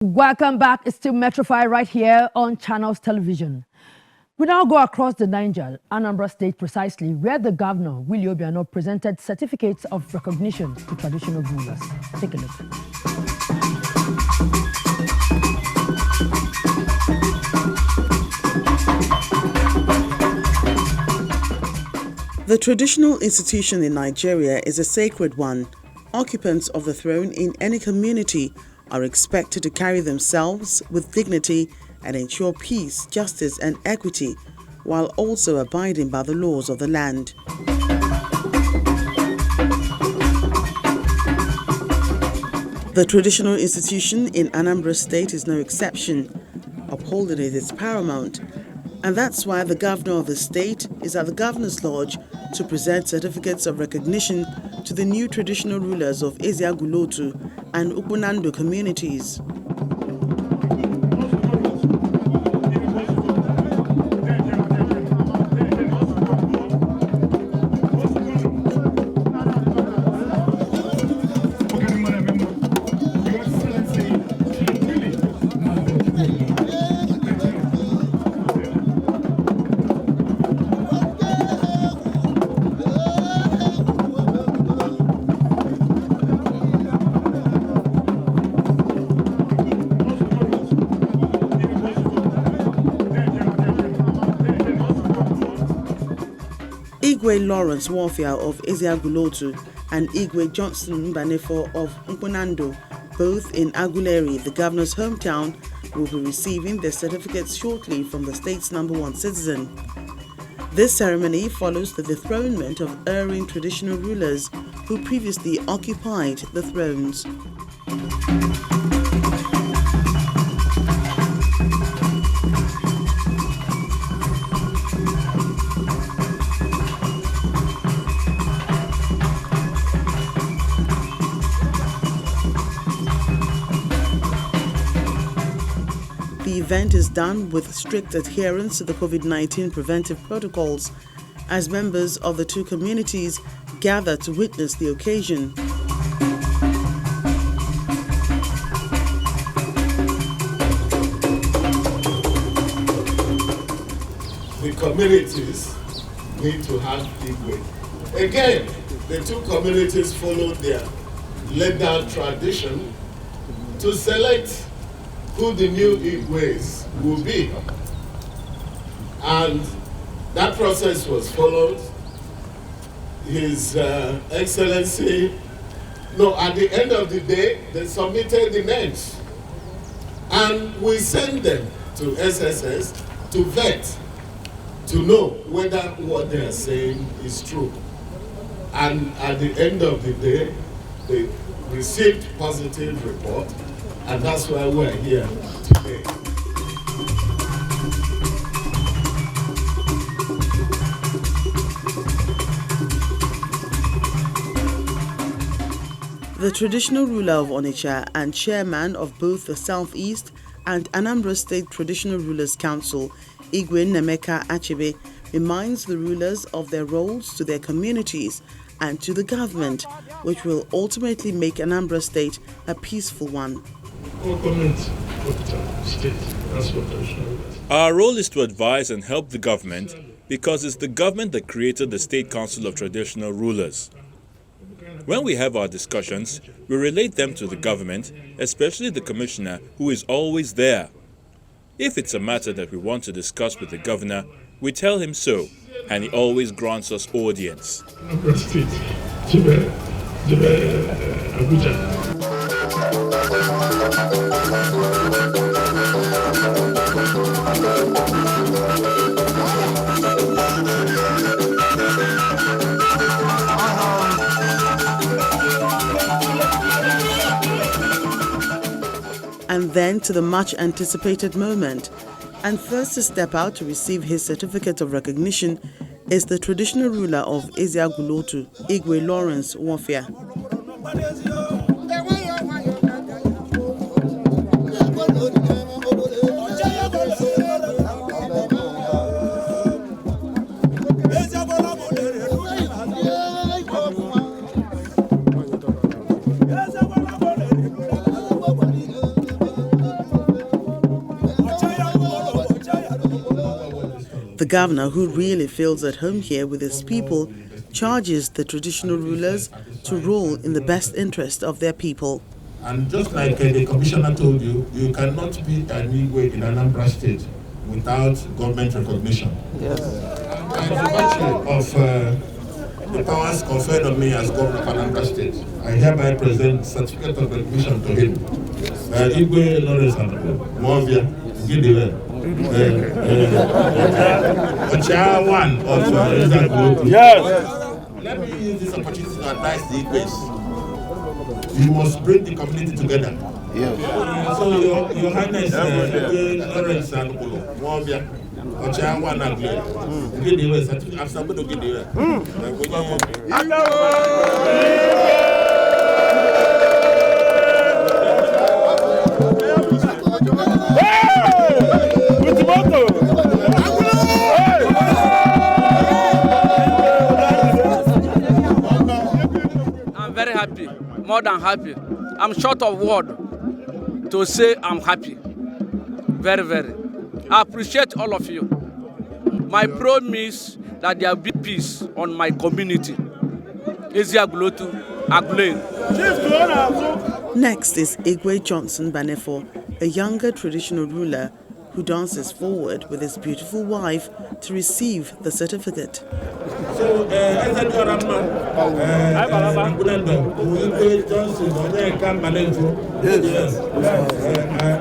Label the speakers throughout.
Speaker 1: Welcome back. It's still Metrofy right here on Channels Television. We now go across the Niger, Anambra State precisely, where the governor, Obiano, presented certificates of recognition to traditional rulers. Take a look.
Speaker 2: The traditional institution in Nigeria is a sacred one. Occupants of the throne in any community are expected to carry themselves with dignity and ensure peace, justice and equity, while also abiding by the laws of the land. The traditional institution in Anambra State is no exception. Upholding it is paramount, and that's why the governor of the state is at the Governor's Lodge to present certificates of recognition to the new traditional rulers of Eziagulotu and Ukpunando communities. Igwe Lawrence Warfield of Eziagulotu and Igwe Johnson Mbanefo of Ukpunando, both in Aguleri, the governor's hometown, will be receiving their certificates shortly from the state's #1 citizen. This ceremony follows the dethronement of erring traditional rulers who previously occupied the thrones. The event is done with strict adherence to the COVID-19 preventive protocols as members of the two communities gather to witness the occasion.
Speaker 3: The communities need to have Igwe. Again, the two communities follow their legal tradition to select who the new Igwes will be. And that process was followed. His Excellency, at the end of the day, they submitted the names. And we sent them to SSS to vet, to know whether what they are saying is true. And at the end of the day, they received positive report. And that's why we're here today.
Speaker 2: The traditional ruler of Onitsha and chairman of both the Southeast and Anambra State Traditional Rulers Council, Igwe Nemeka Achebe, reminds the rulers of their roles to their communities and to the government, which will ultimately make Anambra State a peaceful one.
Speaker 4: Our role is to advise and help the government because it's the government that created the State Council of Traditional Rulers. When we have our discussions, we relate them to the government, especially the commissioner who is always there. If it's a matter that we want to discuss with the governor, we tell him so, and he always grants us audience.
Speaker 2: And then to the much anticipated moment. And first to step out to receive his certificate of recognition is the traditional ruler of Eziagulotu, Igwe Lawrence Warfield. governor, who really feels at home here with his people, charges the traditional rulers to rule in the best interest of their people.
Speaker 3: And just like the commissioner told you, you cannot be an Igwe in Anambra State without government recognition. Yes. And the virtue of the powers conferred on me as governor of Anambra State, I hereby present certificate of recognition to him. Igwe Lawrence Movia Gideon. One of Igwe. Yes. Let me use this opportunity to advise the Igwes. You must bring the community together. Yes. So your Highness, Lawrence and Movia. One and Gideon. I'm supposed to Gideon.
Speaker 5: I'm very happy, more than happy. I'm short of word to say I'm happy. Very, very. I appreciate all of you. My promise that there will be peace on my community.
Speaker 2: Next is Igwe Johnson Mbanefo, a younger traditional ruler who dances forward with his beautiful wife to receive the certificate.
Speaker 3: So,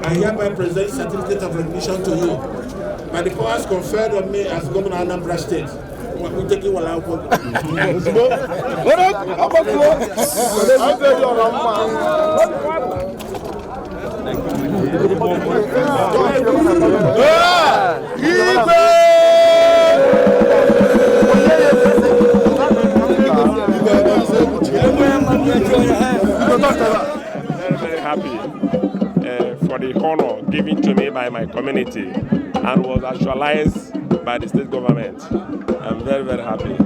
Speaker 3: I hereby present certificate of recognition to you by the powers conferred on me as governor of Anambra State. We take it while I
Speaker 6: very happy for the honor given to me by my community and was actualized by the state government. I'm very, very happy.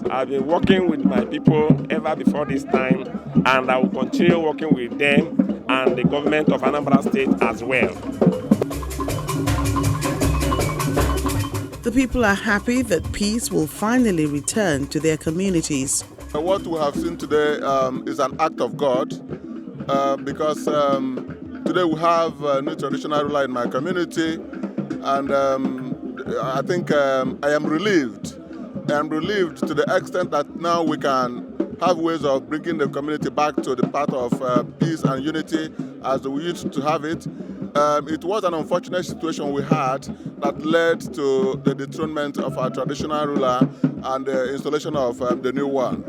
Speaker 6: I've been working with my people ever before this time, and I will continue working with them and the government of Anambra State as well.
Speaker 2: The people are happy that peace will finally return to their communities.
Speaker 7: What we have seen today is an act of God because today we have a new traditional ruler in my community, and I think I am relieved. I am relieved to the extent that now we can have ways of bringing the community back to the path of peace and unity as we used to have it. It was an unfortunate situation we had that led to the dethronement of our traditional ruler and the installation of the new one.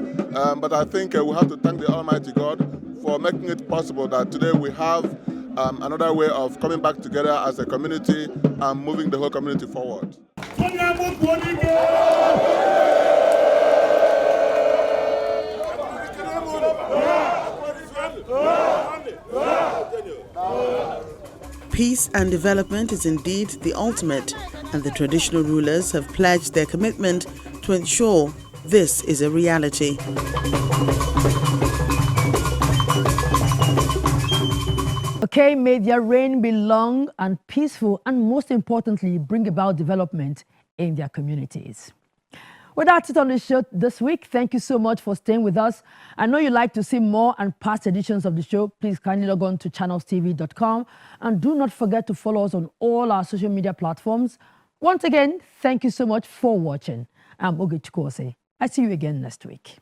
Speaker 7: But I think we have to thank the Almighty God for making it possible that today we have another way of coming back together as a community and moving the whole community forward.
Speaker 2: Peace and development is indeed the ultimate, and the traditional rulers have pledged their commitment to ensure this is a reality.
Speaker 1: Okay, may their reign be long and peaceful, and most importantly, bring about development in their communities. Well, that's it on the show this week. Thank you so much for staying with us. I know you like to see more and past editions of the show. Please kindly log on to channelstv.com and do not forget to follow us on all our social media platforms. Once again, thank you so much for watching. I'm Oge Chukwose. I see you again next week.